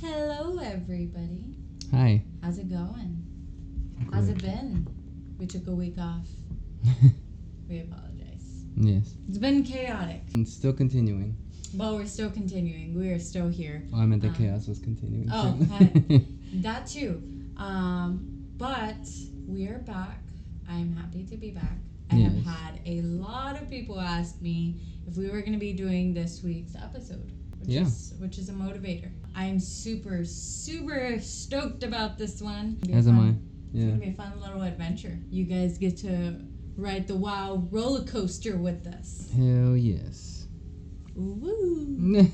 Hello, everybody. Hi. How's it going? Good. How's it been? We took a week off. We apologize. Yes. It's been chaotic. It's still continuing. But we're still continuing. We are still here. Oh, I meant the chaos was continuing. Oh, that too. But we are back. I'm happy to be back. I have had a lot of people ask me if we were going to be doing this week's episode, which is a motivator. I'm super, super stoked about this one. As am I. Yeah. It's going to be a fun little adventure. You guys get to ride the WoW roller coaster with us. Hell yes. Woo!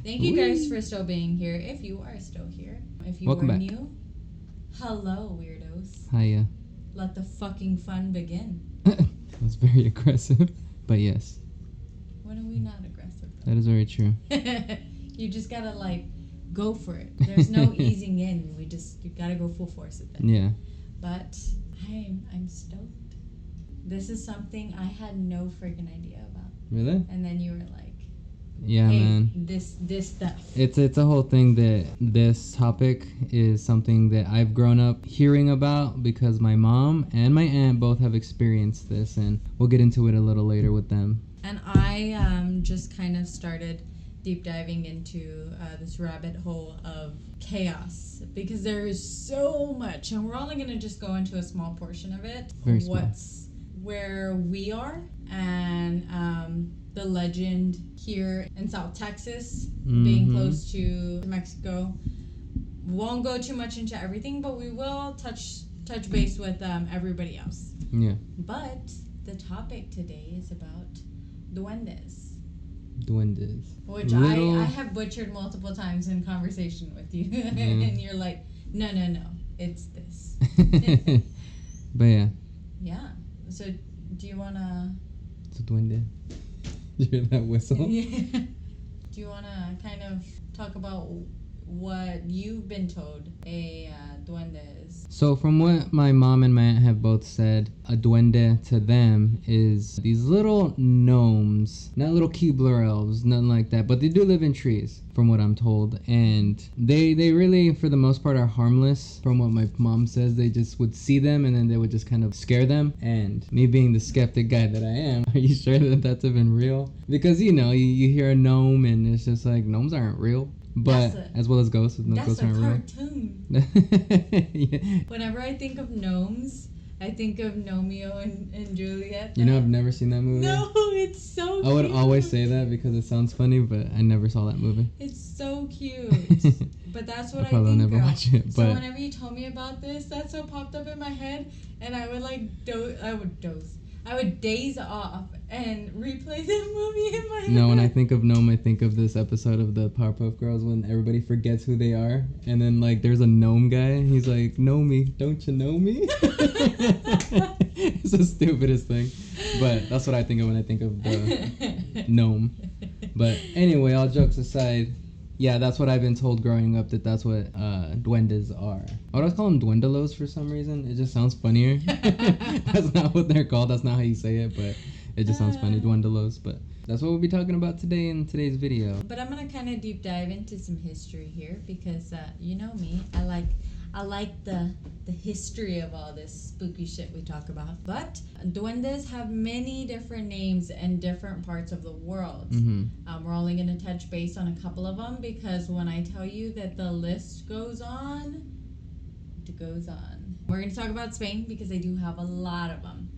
Thank you guys for still being here. If you are still here. If you Welcome are back. new, hello, weirdos. Hiya. Let the fucking fun begin. That was very aggressive, but yes. When are we not aggressive? That is very true. You just gotta go for it. There's no easing in. You gotta go full force with it. Yeah. But I'm stoked. This is something I had no friggin' idea about. Really? And then you were like, yeah, hey, man. This stuff. It's a whole thing that this topic is something that I've grown up hearing about because my mom and my aunt both have experienced this, and we'll get into it a little later with them. And I just kind of started deep diving into this rabbit hole of chaos because there is so much, and we're only going to just go into a small portion of it. Very small. Where we are and the legend here in South Texas, being close to Mexico. Won't go too much into everything, but we will touch base with everybody else. Yeah. But the topic today is about Duendes. Duendes. Which I have butchered multiple times in conversation with you. And you're like, no, it's this. But yeah. Yeah. So, do you want to... It's a duende. You hear that whistle? Yeah. Do you want to kind of talk about what you've been told a duende is? So from what my mom and my aunt have both said, a duende to them is these little gnomes, not little Keebler elves, nothing like that, but they do live in trees, from what I'm told, and they really, for the most part, are harmless. From what my mom says, they just would see them and then they would just kind of scare them, and me being the skeptic guy that I am, are you sure that that's even real? Because, you hear a gnome and it's just like, gnomes aren't real. But as well as ghosts, ghosts aren't real. That's a cartoon. Yeah. Whenever I think of gnomes, I think of Gnomeo and Juliet. I've never seen that movie. No, it's so cute. I would always say that because it sounds funny, but I never saw that movie. It's so cute. But that's what I probably think never of. watch it, So but whenever you told me about this, that's what popped up in my head, and I would I would daze off and replay the movie in my head. No, when I think of gnome, I think of this episode of the Powerpuff Girls when everybody forgets who they are, and then there's a gnome guy, and he's like, "Know me? Don't you know me?" It's the stupidest thing, but that's what I think of when I think of the gnome. But anyway, all jokes aside, yeah, that's what I've been told growing up, that's what duendes are. I would always call them duendelos for some reason. It just sounds funnier. That's not what they're called. That's not how you say it, but it just sounds funny, duendelos. But that's what we'll be talking about today in today's video. But I'm going to kind of deep dive into some history here because, you know me, I like the history of all this spooky shit we talk about. But duendes have many different names in different parts of the world. We're only going to touch base on a couple of them because when I tell you that the list goes on, it goes on. We're going to talk about Spain because they do have a lot of them.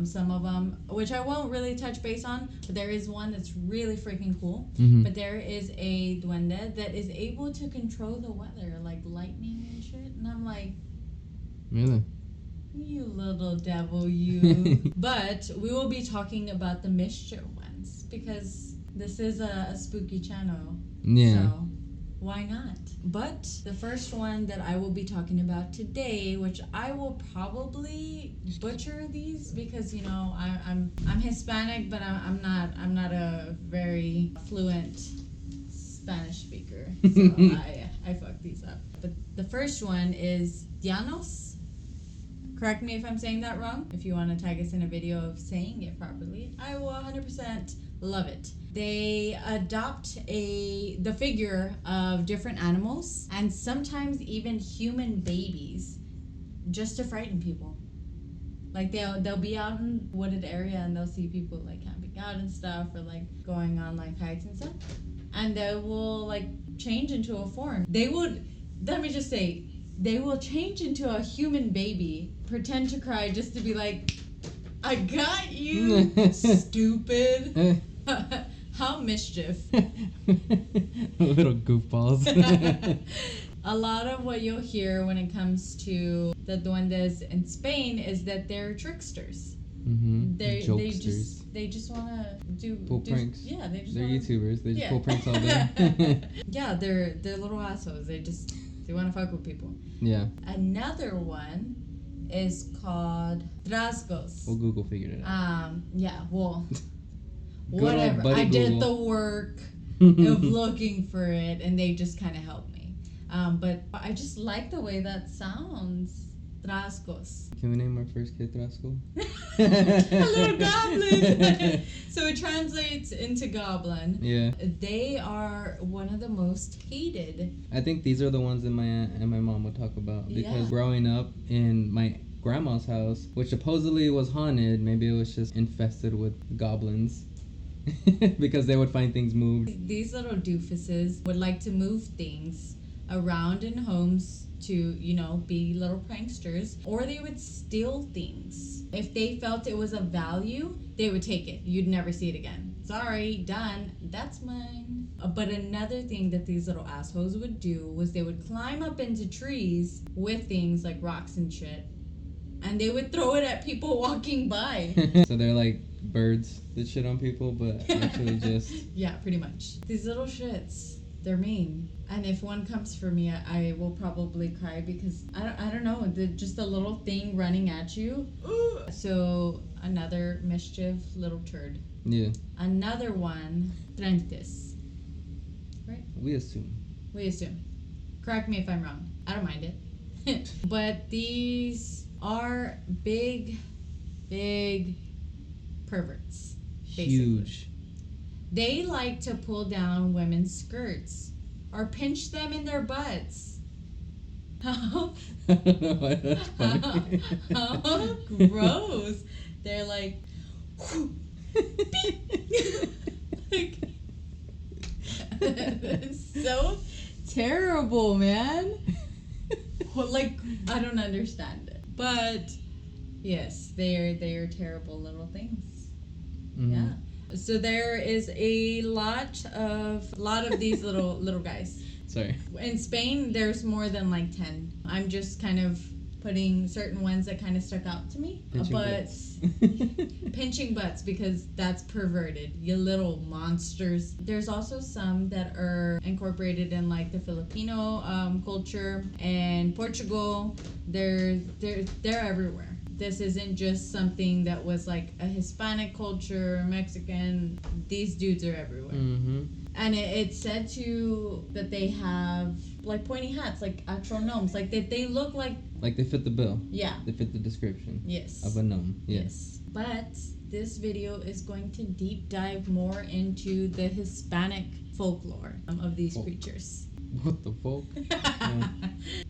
Some of them, which I won't really touch base on, but there is one that's really freaking cool. But there is a duende that is able to control the weather, like lightning and shit. And I'm like, really? You little devil, you. But we will be talking about the mischief ones because this is a spooky channel. Yeah. So why not? But the first one that I will be talking about today, which I will probably butcher these because I'm Hispanic, but I'm not a very fluent Spanish speaker, so I fuck these up. But the first one is Llanos. Correct me if I'm saying that wrong. If you want to tag us in a video of saying it properly, I will 100% love it. They adopt the figure of different animals and sometimes even human babies just to frighten people. Like they'll be out in wooded area and they'll see people like camping out and stuff, or like going on like hikes and stuff, and they will like change into a form. Let me just say, they will change into a human baby, pretend to cry just to be like, I got you, stupid. How mischief. Little goofballs. A lot of what you'll hear when it comes to the duendes in Spain is that they're tricksters. Mm-hmm. They just want to pull pranks. Yeah, they're YouTubers. They just pull pranks all day. Yeah, they're little assholes. They want to fuck with people. Yeah. Another one is called Trasgos. Well, Google figured it out. Yeah. Well, Good whatever. I did the work of looking for it, and they just kind of helped me. But I just like the way that sounds. Trasgos. Can we name our first kid Trasco? A little goblin. So it translates into goblin. Yeah. They are one of the most hated. I think these are the ones that my aunt and my mom would talk about, because Yeah. growing up in my grandma's house, which supposedly was haunted, maybe it was just infested with goblins. Because they would find things moved. These little doofuses would like to move things around in homes to, be little pranksters, or they would steal things. If they felt it was of value, they would take it. You'd never see it again. Sorry, done. That's mine. But another thing that these little assholes would do was they would climb up into trees with things like rocks and shit, and they would throw it at people walking by. So they're like birds that shit on people, but actually just... Yeah, pretty much. These little shits, they're mean. And if one comes for me, I will probably cry because I don't know, just a little thing running at you. So another mischief little turd. Yeah. Another one, Duendes. Right? We assume. Correct me if I'm wrong. I don't mind it. But these are big perverts. Basically. Huge. They like to pull down women's skirts or pinch them in their butts. How That's funny. how gross. They're like, like it's so terrible, man. Like, I don't understand it. But yes, they are terrible little things. Mm-hmm. Yeah. So there is a lot of these little guys. Sorry. In Spain, there's more than like 10. I'm just kind of putting certain ones that kind of stuck out to me. Pinching butts, because that's perverted. You little monsters. There's also some that are incorporated in like the Filipino culture and Portugal. They're everywhere. This isn't just something that was like a Hispanic culture, Mexican. These dudes are everywhere. Mm-hmm. And it's said that they have like pointy hats, like actual gnomes. Like they look like... Like they fit the bill. Yeah. They fit the description. Yes. Of a gnome. Yeah. Yes. But this video is going to deep dive more into the Hispanic folklore of these creatures. What the fuck? Yeah.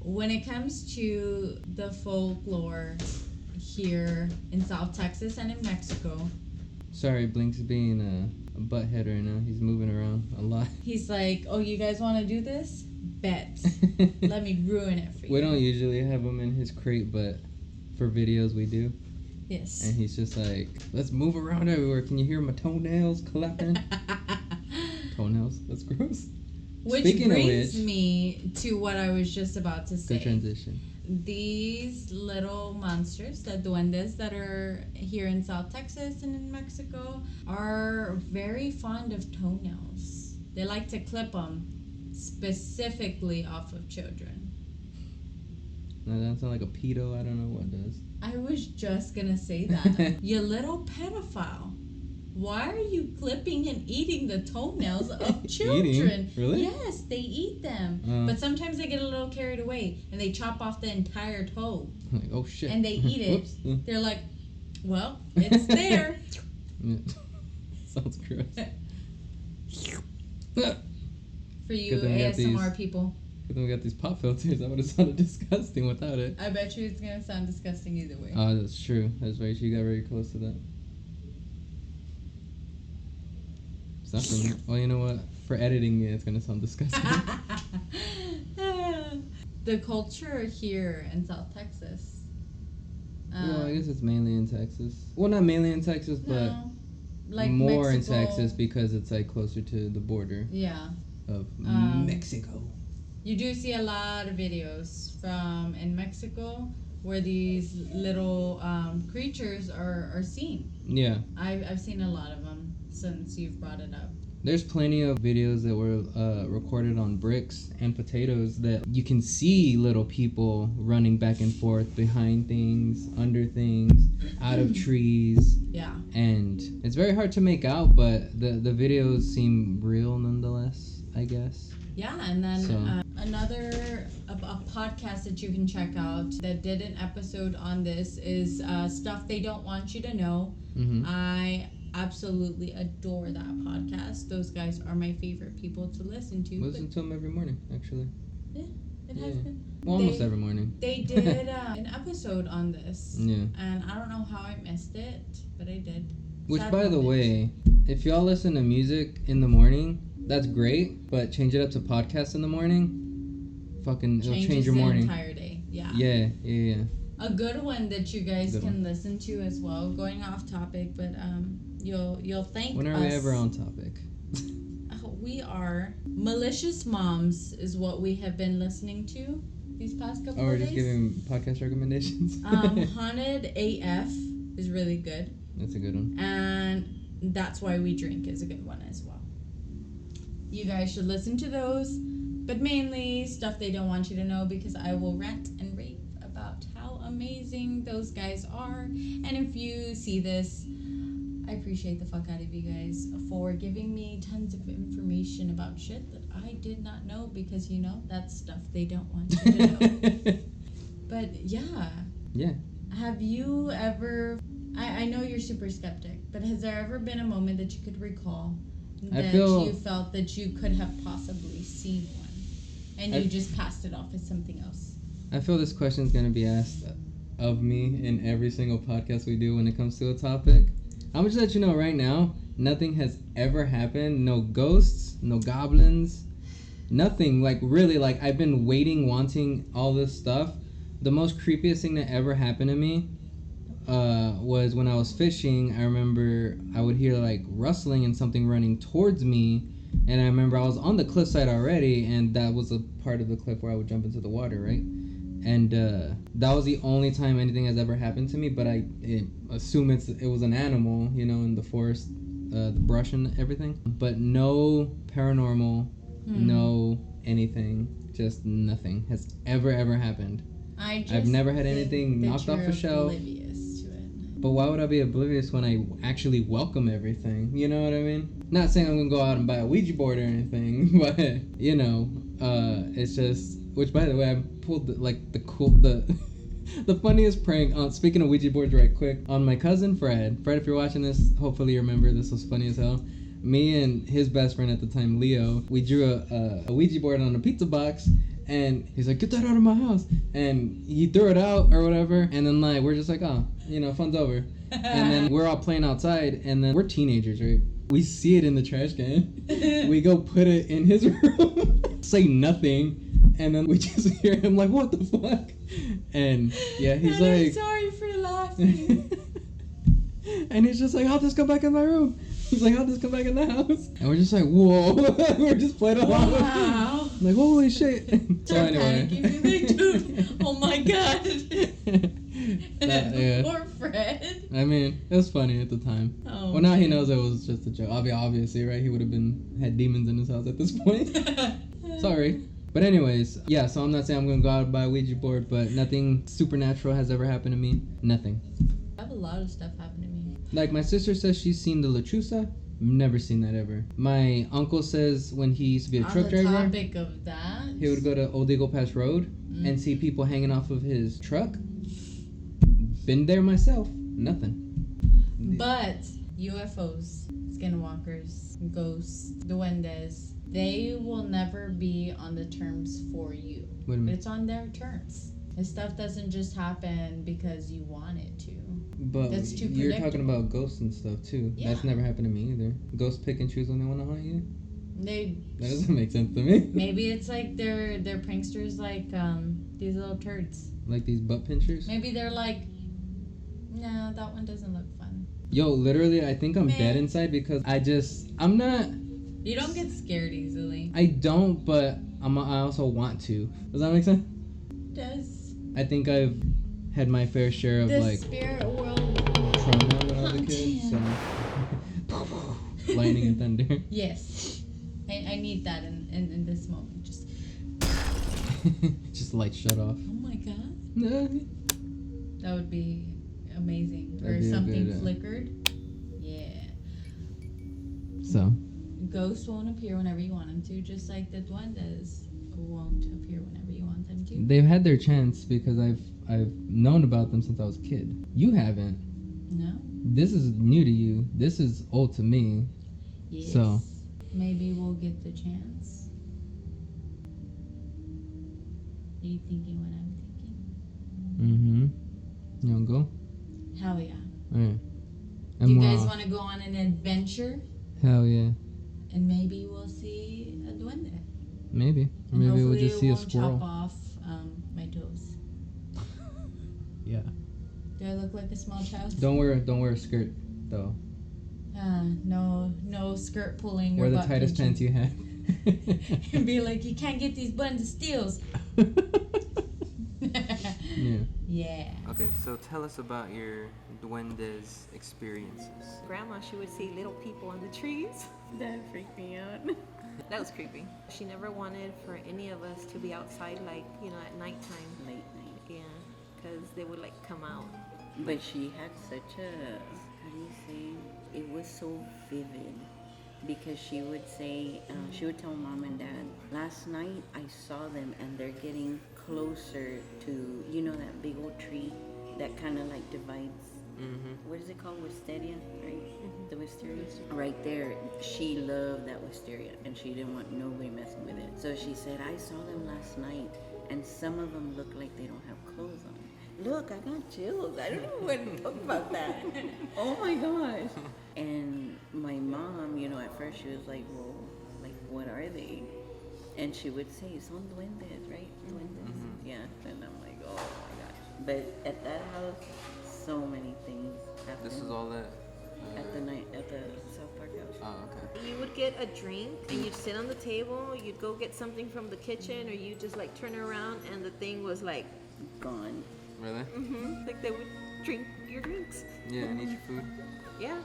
When it comes to the folklore here in South Texas and in Mexico. Sorry, Blink's being a butthead right now. He's moving around a lot. He's like, oh, you guys want to do this? Bet. Let me ruin it for you. We don't usually have him in his crate, but for videos we do. Yes. And he's just like, let's move around everywhere. Can you hear my toenails clapping? Toenails? That's gross. Which Speaking brings of which, me to what I was just about to say. good transition. These little monsters, the duendes that are here in South Texas and in Mexico, are very fond of toenails. They like to clip them specifically off of children. Now, that sounds like a pedo. I don't know what does. I was just gonna say that. You little pedophile. Why are you clipping and eating the toenails of children? Eating? Really? Yes, they eat them. But sometimes they get a little carried away and they chop off the entire toe. Like, oh shit. And they eat it. Whoops. They're like, well, it's there. Yeah. Sounds gross. For you Good thing we got ASMR these. people. Good thing we got these pop filters. That would have sounded disgusting without it. I bet you it's gonna sound disgusting either way. Oh, that's true. That's very true. You got very close to that. Something. Well, you know what? For editing it, it's gonna sound disgusting. The culture here in South Texas. Well, I guess it's mainly in Texas. Well, not mainly in Texas, but no, like more Mexico. in Texas because it's like closer to the border Yeah. of Mexico. You do see a lot of videos from in Mexico where these little creatures are seen. Yeah. I've seen a lot of them since you've brought it up. There's plenty of videos that were recorded on bricks and potatoes that you can see little people running back and forth behind things, under things, out of trees. Yeah. And it's very hard to make out, but the videos seem real nonetheless, I guess. Yeah, and then So. another a podcast that you can check out that did an episode on this is Stuff They Don't Want You to Know. Mm-hmm. I absolutely adore that podcast. Those guys are my favorite people to listen to. Listen to them every morning, actually. It has Yeah. been. Well, almost every morning. They did an episode on this. Yeah. And I don't know how I missed it, but I did. Which, Sad by the moment. way, if y'all listen to music in the morning, that's great, but change it up to podcasts in the morning. Fucking, it'll change your morning. The entire day. Yeah. Yeah. A good one that you guys Good can one. listen to as well. Going off topic, but you'll thank When are us. we ever on topic? We are Malicious Moms is what we have been listening to these past couple Oh, we're of just days. giving podcast recommendations? Haunted AF is really good, That's a good one. and That's Why We Drink is a good one as well. You guys should listen to those, but mainly Stuff They Don't Want You to Know, because I will rant and rave about how amazing those guys are. And if you see this, I appreciate the fuck out of you guys for giving me tons of information about shit that I did not know, because that's stuff they don't want you to know. But yeah. Yeah. Have you ever, I know you're super skeptic, but has there ever been a moment that you could recall that you felt that you could have possibly seen one and you just passed it off as something else? I feel this question is going to be asked of me in every single podcast we do when it comes to a topic. I'm just let you know right now, nothing has ever happened. No ghosts, no goblins, nothing. Like, really, like, I've been wanting all this stuff. The most creepiest thing that ever happened to me was when I was fishing. I remember I would hear, like, rustling and something running towards me. And I remember I was on the cliffside already, and that was a part of the cliff where I would jump into the water, right? And that was the only time anything has ever happened to me, but I assume it was an animal, in the forest, the brush and everything. But no paranormal, no anything, just nothing has ever happened. I've never had anything knocked off a shelf. Oblivious to it. But why would I be oblivious when I actually welcome everything? You know what I mean? Not saying I'm gonna go out and buy a Ouija board or anything, but it's just. Which, by the way, I pulled the funniest prank on. Speaking of Ouija boards, right quick, on my cousin Fred. Fred, if you're watching this, hopefully you remember this was funny as hell. Me and his best friend at the time, Leo, we drew a Ouija board on a pizza box, and he's like, "Get that out of my house!" And he threw it out or whatever, and then we're just like, "Oh, fun's over." And then we're all playing outside, and then we're teenagers, right? We see it in the trash can. We go put it in his room, say nothing. And then we just hear him like, "What the fuck?" And yeah, he's like, I'm sorry for laughing. and he's just like, "How'd this come back in my room?" He's like, "How'd this come back in the house?" And we're just like, "Whoa!" We're just playing along. Wow. Like, holy shit. So anyway. Dude, oh my god. Yeah. Poor Fred. I mean, it was funny at the time. Oh, well, now he knows it was just a joke. Obviously, right? He would have had demons in his house at this point. Sorry. But anyways, yeah, so I'm not saying I'm going to go out and buy a Ouija board, but nothing supernatural has ever happened to me. Nothing. I have a lot of stuff happen to me. Like, my sister says she's seen the Lechusa. Never seen that ever. My uncle says when he used to be a truck driver, On the topic of that, he would go to Old Eagle Pass Road and see people hanging off of his truck. Been there myself. Nothing. But UFOs. skinwalkers, ghosts, duendes, they will never be on the terms for you. What do you mean? It's on their terms. This stuff doesn't just happen because you want it to. But That's too you're talking predictable. about ghosts and stuff too. Yeah. That's never happened to me either. Ghosts pick and choose when they want to haunt you. That doesn't make sense to me. Maybe it's like they're pranksters, like these little turds. Like these butt pinchers. Maybe they're like, no, that one doesn't look fun. Yo, literally, I think I'm dead inside because I'm not. You don't get scared easily. I don't, but I also want to. Does that make sense? It does. I think I've had my fair share of The spirit world trauma when I was a kid. So lightning and thunder. Yes, I need that in this moment. Just light shut off. Oh my god, No. that would be amazing. That'd Or be a something good, flickered. Yeah. So. Ghosts won't appear whenever you want them to, just like the duendes won't appear whenever you want them to. They've had their chance because I've known about them since I was a kid. You haven't. No. This is new to you. This is old to me. Yes. So. Maybe we'll get the chance. Are you thinking what I'm thinking? You wanna go? Hell yeah. Alright. Do you guys want to go on an adventure? Hell yeah. And maybe we'll see a duende. Maybe. Or And maybe we'll hopefully just see it a won't squirrel. chop off my toes. Yeah. Do I look like a small child? Don't wear a skirt though. No skirt pulling. Wear or the butt tightest pants pinching. you have. And be like, you can't get these buttons of steals. Yeah. Yeah. Okay, so tell us about your duendes experiences. Grandma, she would see little people on the trees. That freaked me out. That was creepy. She never wanted for any of us to be outside, like, at nighttime. Late night. Yeah, because they would, come out. But she had such a, how do you say, it was so vivid. Because she would say, she would tell mom and dad, last night I saw them and they're getting closer to, that big old tree that kind of divides. What is it called? Wisteria, right? The wisteria. Right there. She loved that wisteria and she didn't want nobody messing with it. So she said, I saw them last night and some of them look like they don't have clothes on. Look, I got chills. I don't even want to talk about that. Oh my gosh. And my mom, at first she was like, well, what are they? And she would say, son duendes, right? Duendes. Yeah. And I'm like, oh my gosh. But at that house, so many things happened. This is all that. At the South Park house. Oh, okay. You would get a drink and you'd sit on the table, you'd go get something from the kitchen, or you just turn around and the thing was Gone. Really? like they would drink your drinks. Yeah, and eat your food. Yeah.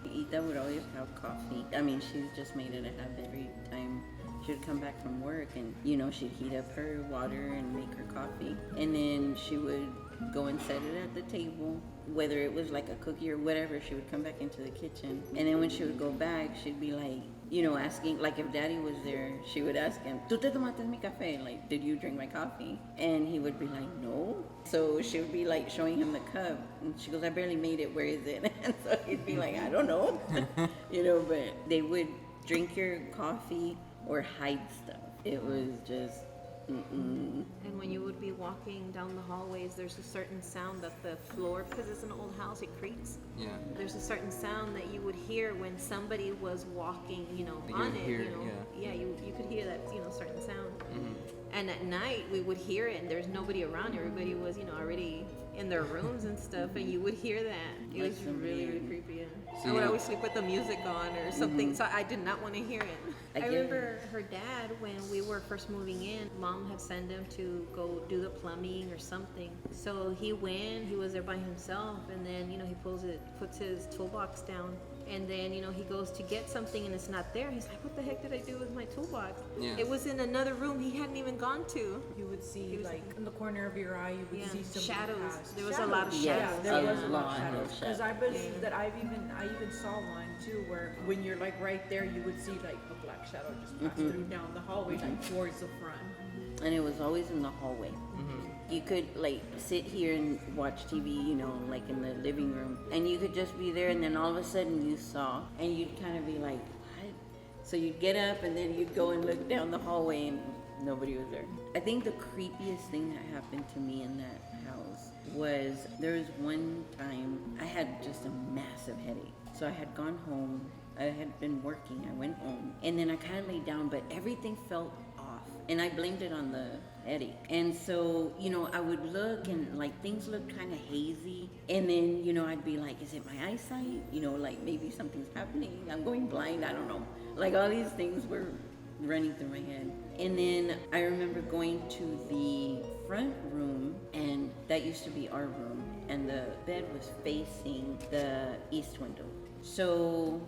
Ita would always have coffee. I mean, she's just made it a habit every time she would come back from work and, she'd heat up her water and make her coffee. And then she would go and set it at the table, whether it was a cookie or whatever, she would come back into the kitchen. And then when she would go back, she'd be asking, if daddy was there, she would ask him, ¿Tú te tomaste mi café? Did you drink my coffee? And he would be like, no. So she would be showing him the cup. And she goes, I barely made it, where is it? And so he'd be like, I don't know. But they would drink your coffee or hide stuff. It was just, And when you would be walking down the hallways, there's a certain sound that the floor, because it's an old house, it creaks. Yeah. There's a certain sound that you would hear when somebody was walking, on it. You could hear that, certain sound. And at night we would hear it, and there's nobody around. Everybody was, already in their rooms and stuff, and you would hear that. It was really, really creepy. So I would always sleep with the music on or something, so I did not want to hear it. I remember her dad, when we were first moving in, mom had sent him to go do the plumbing or something. So he went, he was there by himself, and then, he puts his toolbox down. And then, he goes to get something and it's not there. He's like, what the heck did I do with my toolbox? Yeah. It was in another room he hadn't even gone to. You would see, in the corner of your eye, you would see some shadows. pass. There was a lot of Yes, shadows. There was a a lot lot of of shadows. Because I believe that I even saw one too, where when you're right there, you would see a black shadow just pass through down the hallway, towards the front. and it was always in the hallway. you could like sit here and watch TV, you know, like in the living room, and you could just be there, and then all of a sudden you saw, and you'd kind of be like, what? So you'd get up, and then you'd go and look down the hallway, and nobody was there. I think the creepiest thing that happened to me in that house was there was one time I had just a massive headache. So I had gone home, I had been working, I went home, and then I kind of laid down, but everything felt off, and I blamed it on the headache. And so, you know, I would look and like things looked kind of hazy, and then, you know, I'd be like, is it my eyesight? You know, like maybe something's happening, I'm going blind, I don't know. Like all these things were running through my head. And then I remember going to the front room, and that used to be our room, and the bed was facing the east window. So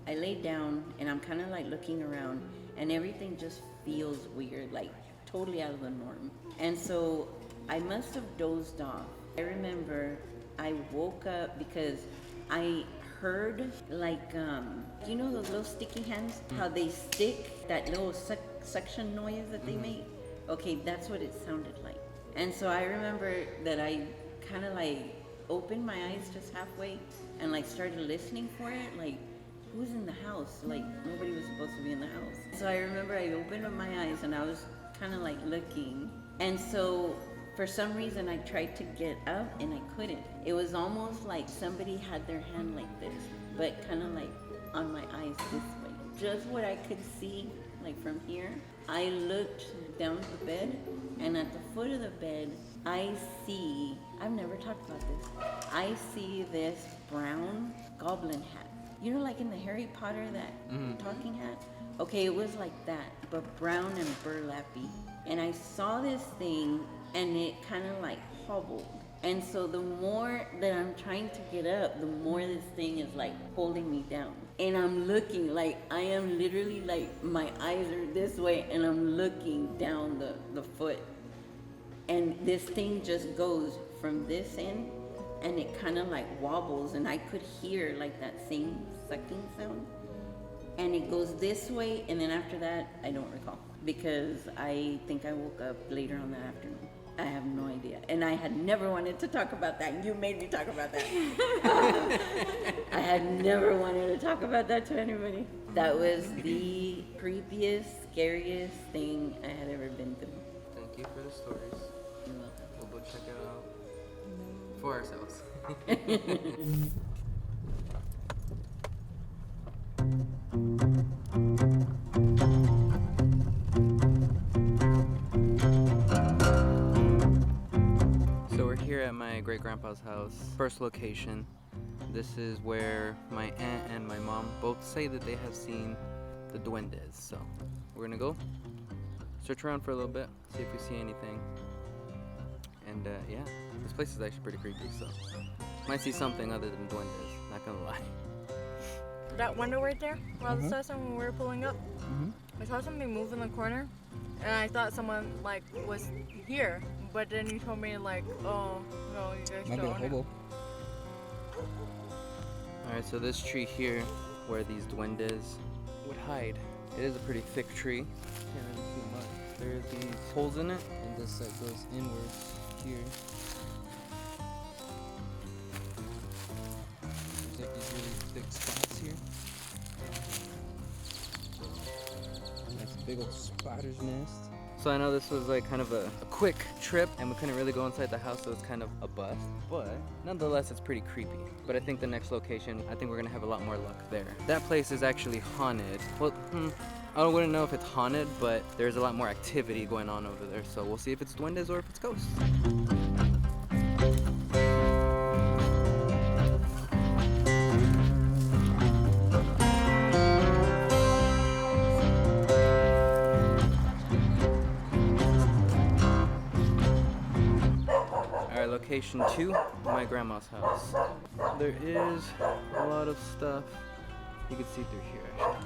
I laid down, and I'm kind of like looking around, and everything just feels weird, like totally out of the norm. And so I must have dozed off. I remember I woke up because I heard like, you know those little sticky hands? How they stick, that little suction noise that they make? Okay, that's what it sounded like. And so I remember that I kind of like opened my eyes just halfway and like started listening for it, like who's in the house? Like nobody was supposed to be in the house. So I remember I opened up my eyes and I was kind of like looking. And so for some reason I tried to get up and I couldn't. It was almost like somebody had their hand like this, but kind of like on my eyes this way. Just what I could see, like from here. I looked down at the bed, and at the foot of the bed, I see, I've never talked about this, I see this brown goblin hat. You know, like in the Harry Potter, that talking hat? Okay, it was like that, but brown and burlappy. And I saw this thing, and it kind of like hobbled. And so the more that I'm trying to get up, the more this thing is like holding me down. And I'm looking, like I am literally like, my eyes are this way, and I'm looking down the foot. And this thing just goes from this end, and it kind of like wobbles, and I could hear like that same sucking sound. And it goes this way, and then after that, I don't recall. Because I think I woke up later on that afternoon. I have no idea. And I had never wanted to talk about that. You made me talk about that. I had never wanted to talk about that to anybody. That was the creepiest, scariest thing I had ever been through. Thank you for the stories. You're welcome. We'll go check it out for ourselves. So we're here at my great-grandpa's house, first location. This is where my aunt and my mom both say that they have seen the Duendes. So we're gonna go search around for a little bit, see if we see anything. And yeah, this place is actually pretty creepy, so might see something other than Duendes, not gonna lie. That window right there, where I saw someone when we were pulling up, I saw something move in the corner, and I thought someone like was here, but then you told me like, oh no, you guys don't own it. Alright, so this tree here, where these Duendes would hide, it is a pretty thick tree. Can't really see much. There's these holes in it, and this side goes inwards here. There's like these really thick spots here. That's a big old spider's nest. So I know this was like kind of a quick trip, and we couldn't really go inside the house, so it's kind of a bust. But nonetheless, it's pretty creepy. But I think the next location, I think we're gonna have a lot more luck there. That place is actually haunted. Well, I wouldn't know if it's haunted, but there's a lot more activity going on over there. So we'll see if it's Duendes or if it's ghosts. Location 2, my grandma's house. There is a lot of stuff you can see through here actually.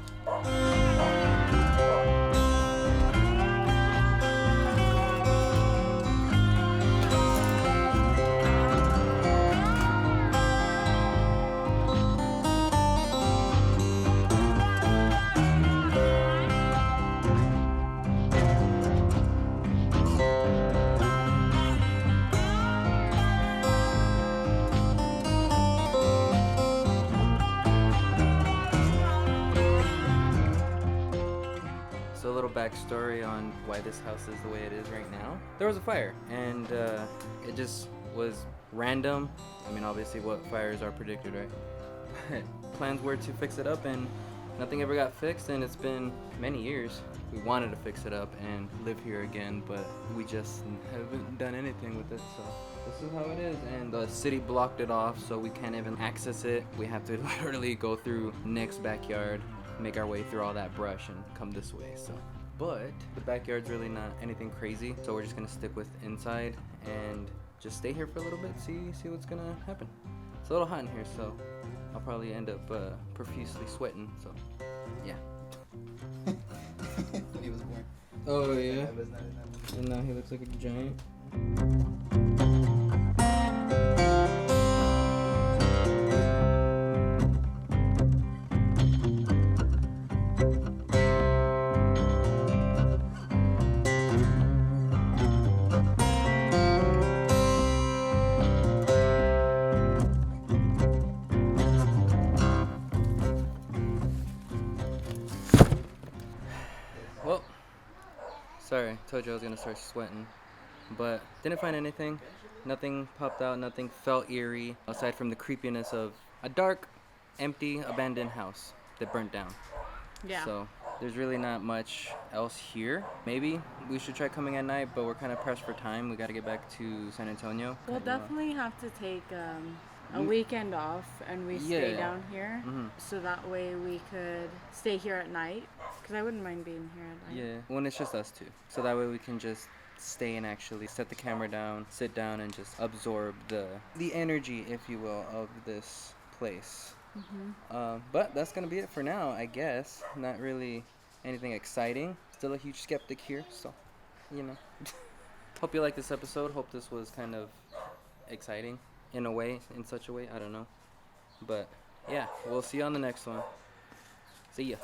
backstory on why this house is the way it is right now. There was a fire, and it just was random. I mean, obviously what fires are predicted, right? Plans were to fix it up, and nothing ever got fixed, and it's been many years. We wanted to fix it up and live here again, but we just haven't done anything with it, so this is how it is. And the city blocked it off, so we can't even access it. We have to literally go through next backyard, make our way through all that brush, and come this way. So, but the backyard's really not anything crazy, so we're just gonna stick with inside and just stay here for a little bit, see what's gonna happen. It's a little hot in here, so I'll probably end up profusely sweating. So, yeah. When he was born. Oh yeah. I was not in that movie. And now he looks like a giant. Well, sorry, told you I was gonna start sweating, but didn't find anything. Nothing popped out, nothing felt eerie, aside from the creepiness of a dark, empty, abandoned house that burnt down. Yeah. So there's really not much else here. Maybe we should try coming at night, but we're kind of pressed for time. We gotta get back to San Antonio. We'll definitely have to take a weekend off and we stay Yeah. down here, Mhm. so that way we could stay here at night. Because I wouldn't mind being here at night. Yeah, when it's just us two. So that way we can just stay and actually set the camera down, sit down, and just absorb the energy, if you will, of this place. But that's gonna be it for now, I guess. Not really anything exciting. Still a huge skeptic here, so you know. Hope you liked this episode. Hope this was kind of exciting in a way, in such a way. I don't know. But yeah, we'll see you on the next one. See ya.